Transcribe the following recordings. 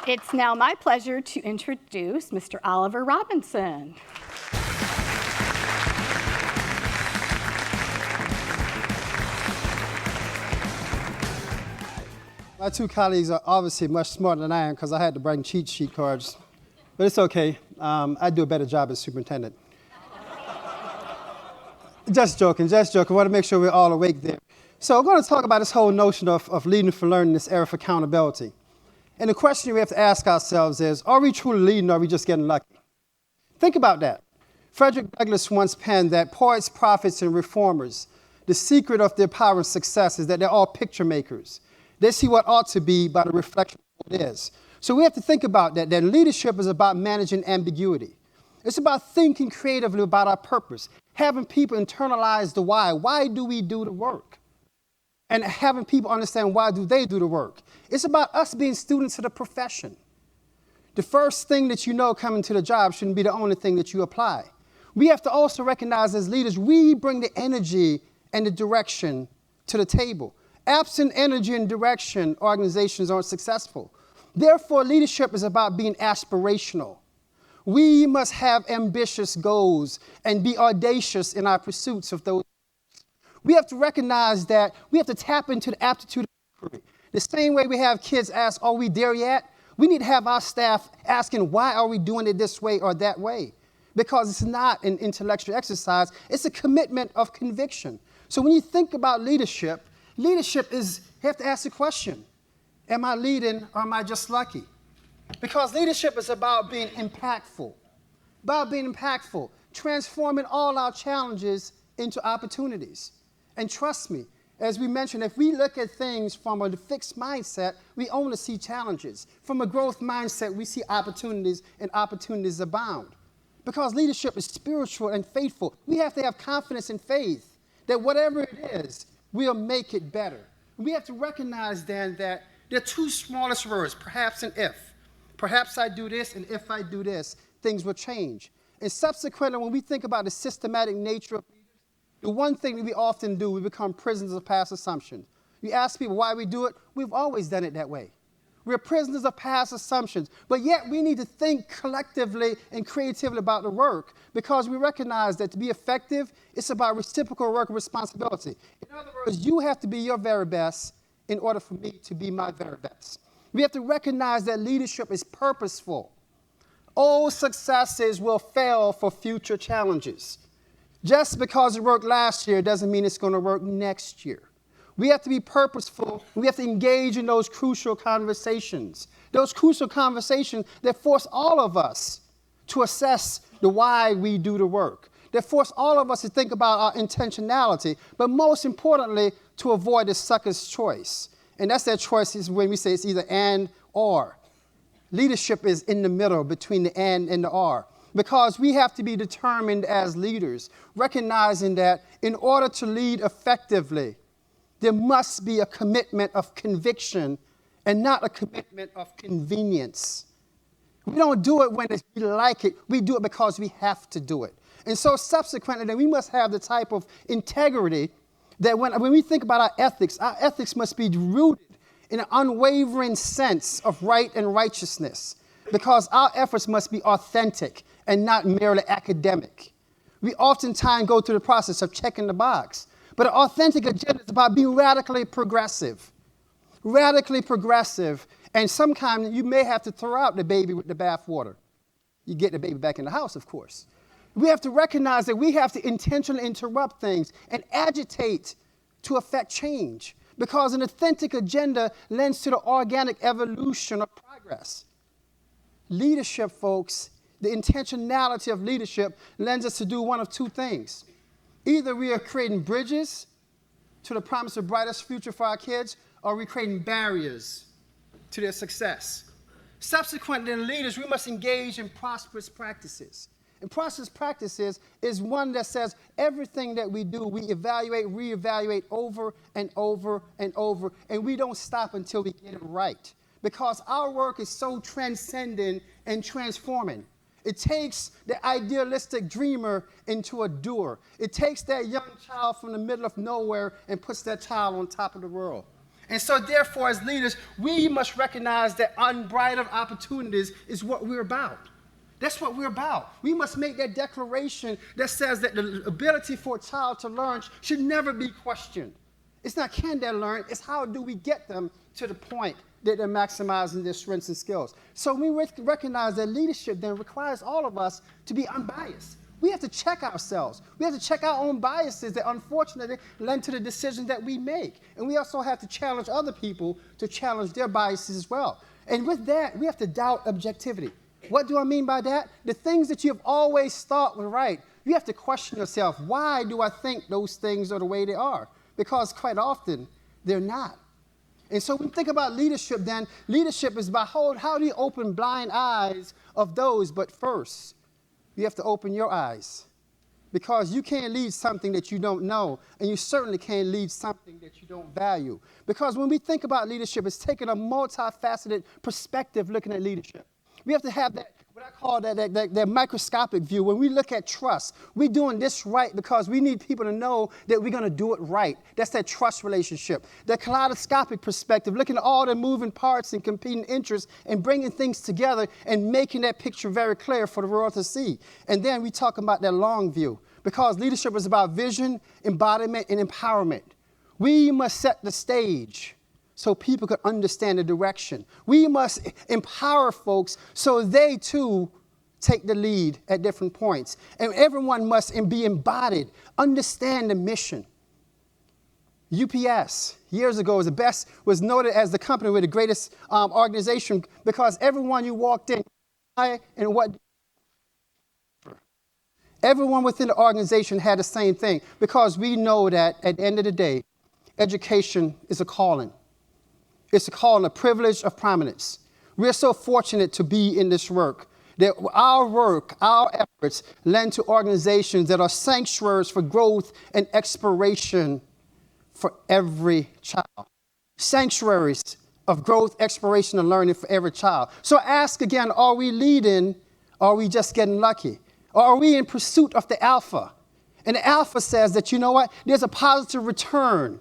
It's now my pleasure to introduce Mr. Oliver Robinson. My two colleagues are obviously much smarter than I am because I had to bring cheat sheet cards. But it's okay. I do a better job as superintendent. Just joking. I want to make sure we're all awake there. So we're going to talk about this whole notion of leading for learning, this era of accountability. And the question we have to ask ourselves is, are we truly leading or are we just getting lucky? Think about that. Frederick Douglass once penned that poets, prophets, and reformers, the secret of their power and success is that they're all picture makers. They see what ought to be by the reflection of what is. So we have to think about that leadership is about managing ambiguity. It's about thinking creatively about our purpose, having people internalize the why. Why do we do the work? And having people understand why do they do the work. It's about us being students of the profession. The first thing that you know coming to the job shouldn't be the only thing that you apply. We have to also recognize as leaders, we bring the energy and the direction to the table. Absent energy and direction, organizations aren't successful. Therefore, leadership is about being aspirational. We must have ambitious goals and be audacious in our pursuits of those. We have to recognize that we have to tap into the aptitude of inquiry. The same way we have kids ask, are we there yet? We need to have our staff asking, why are we doing it this way or that way? Because it's not an intellectual exercise, it's a commitment of conviction. So when you think about leadership is, you have to ask the question, am I leading or am I just lucky? Because leadership is about being impactful, transforming all our challenges into opportunities. And trust me, as we mentioned, if we look at things from a fixed mindset, we only see challenges. From a growth mindset, we see opportunities, and opportunities abound. Because leadership is spiritual and faithful, we have to have confidence and faith that whatever it is, we'll make it better. We have to recognize then that there are two smallest words, perhaps and if. Perhaps I do this, and if I do this, things will change. And subsequently, when we think about the systematic nature of leaders, the one thing that we often do, we become prisoners of past assumptions. You ask people why we do it, we've always done it that way. We're prisoners of past assumptions, but yet we need to think collectively and creatively about the work because we recognize that to be effective, it's about reciprocal work and responsibility. In other words, you have to be your very best in order for me to be my very best. We have to recognize that leadership is purposeful. Old successes will fail for future challenges. Just because it worked last year doesn't mean it's going to work next year. We have to be purposeful. We have to engage in those crucial conversations that force all of us to assess the why we do the work, that force all of us to think about our intentionality, but most importantly, to avoid the sucker's choice. And that's that choice is when we say it's either and or. Leadership is in the middle between the and the or. Because we have to be determined as leaders, recognizing that in order to lead effectively, there must be a commitment of conviction and not a commitment of convenience. We don't do it when we like it. We do it because we have to do it. And so subsequently, then we must have the type of integrity that when we think about our ethics must be rooted in an unwavering sense of right and righteousness because our efforts must be authentic and not merely academic. We oftentimes go through the process of checking the box, but an authentic agenda is about being radically progressive, and sometimes you may have to throw out the baby with the bathwater. You get the baby back in the house, of course. We have to recognize that we have to intentionally interrupt things and agitate to affect change because an authentic agenda lends to the organic evolution of progress. Leadership, folks, the intentionality of leadership lends us to do one of two things. Either we are creating bridges to the promise of brightest future for our kids, or we're creating barriers to their success. Subsequently, in leaders, we must engage in prosperous practices. And prosperous practices is one that says everything that we do, we evaluate, reevaluate over and over and over, and we don't stop until we get it right. Because our work is so transcendent and transforming. It takes the idealistic dreamer into a doer. It takes that young child from the middle of nowhere and puts that child on top of the world. And so therefore, as leaders, we must recognize that unbridled opportunities is what we're about. That's what we're about. We must make that declaration that says that the ability for a child to learn should never be questioned. It's not can they learn, it's how do we get them to the point that they're maximizing their strengths and skills. So we recognize that leadership then requires all of us to be unbiased. We have to check ourselves. We have to check our own biases that unfortunately lend to the decisions that we make. And we also have to challenge other people to challenge their biases as well. And with that, we have to doubt objectivity. What do I mean by that? The things that you have always thought were right, you have to question yourself, why do I think those things are the way they are? Because quite often, they're not. And so when we think about leadership, then leadership is about how do you open blind eyes of those, but first, you have to open your eyes. Because you can't lead something that you don't know, and you certainly can't lead something that you don't value. Because when we think about leadership, it's taking a multifaceted perspective looking at leadership. We have to have that, what I call that microscopic view. When we look at trust, we're doing this right because we need people to know that we're going to do it right. That's that trust relationship. The kaleidoscopic perspective, looking at all the moving parts and competing interests and bringing things together and making that picture very clear for the world to see. And then we talk about that long view because leadership is about vision, embodiment, and empowerment. We must set the stage so people can understand the direction. We must empower folks so they too take the lead at different points. And everyone must be embodied, understand the mission. UPS, years ago, was noted as the company with the greatest organization because everyone you walked in, everyone within the organization had the same thing because we know that at the end of the day, education is a calling. It's a calling, a privilege of prominence. We're so fortunate to be in this work, that our efforts lend to organizations that are sanctuaries for growth and exploration for every child. Sanctuaries of growth, exploration, and learning for every child. So I ask again, are we leading, or are we just getting lucky? Or are we in pursuit of the alpha? And the alpha says that, you know what, there's a positive return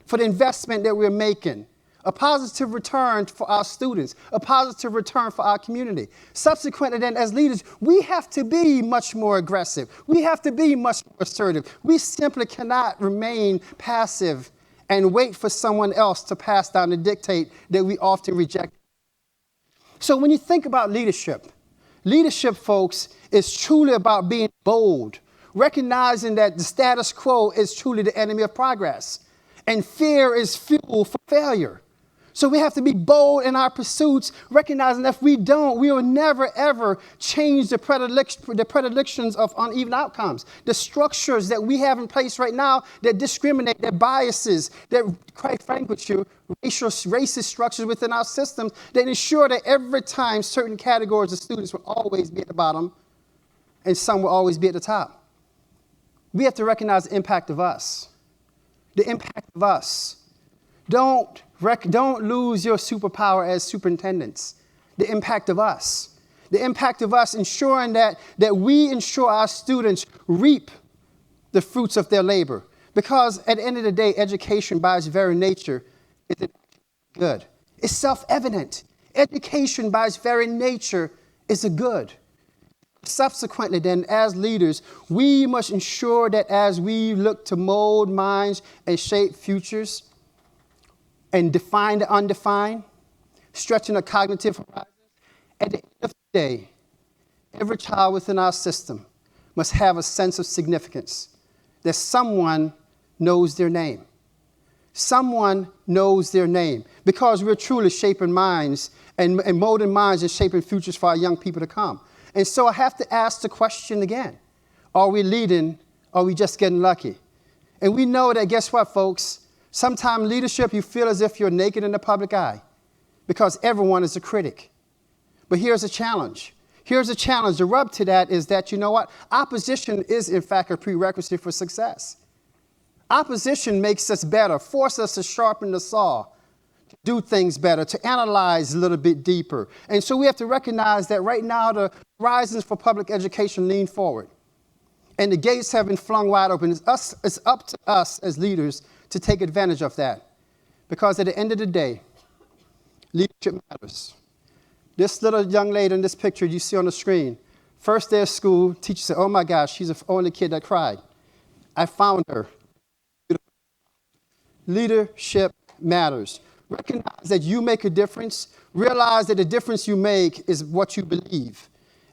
for the investment that we're making. A positive return for our students, a positive return for our community. Subsequently then, as leaders, we have to be much more aggressive. We have to be much more assertive. We simply cannot remain passive and wait for someone else to pass down the dictate that we often reject. So when you think about leadership, folks, is truly about being bold, recognizing that the status quo is truly the enemy of progress, and fear is fuel for failure. So we have to be bold in our pursuits, recognizing that if we don't, we will never, ever change the predilections of uneven outcomes. The structures that we have in place right now that discriminate, that biases, that, quite frankly with you, racist structures within our systems that ensure that every time certain categories of students will always be at the bottom and some will always be at the top. We have to recognize the impact of us. The impact of us. Don't lose your superpower as superintendents. The impact of us. The impact of us ensuring that we ensure our students reap the fruits of their labor. Because at the end of the day, education by its very nature is good. It's self-evident. Education by its very nature is a good. Subsequently, then, as leaders, we must ensure that as we look to mold minds and shape futures and define the undefined, stretching the cognitive horizon, at the end of the day, every child within our system must have a sense of significance, that someone knows their name. Someone knows their name, because we're truly shaping minds and molding minds and shaping futures for our young people to come. And so I have to ask the question again, are we leading, or are we just getting lucky? And we know that, guess what, folks? Sometimes leadership, you feel as if you're naked in the public eye, because everyone is a critic. But here's a challenge. Here's a challenge. The rub to that is that, you know what? Opposition is, in fact, a prerequisite for success. Opposition makes us better, forces us to sharpen the saw, to do things better, to analyze a little bit deeper. And so we have to recognize that right now the horizons for public education lean forward. And the gates have been flung wide open. It's up to us as leaders to take advantage of that. Because at the end of the day, leadership matters. This little young lady in this picture you see on the screen, first day of school, teacher said, oh my gosh, she's the only kid that cried. I found her. Leadership matters. Recognize that you make a difference. Realize that the difference you make is what you believe.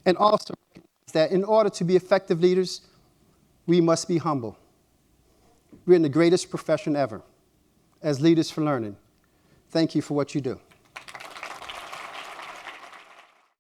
And also recognize that in order to be effective leaders, we must be humble. We're in the greatest profession ever as leaders for learning. Thank you for what you do.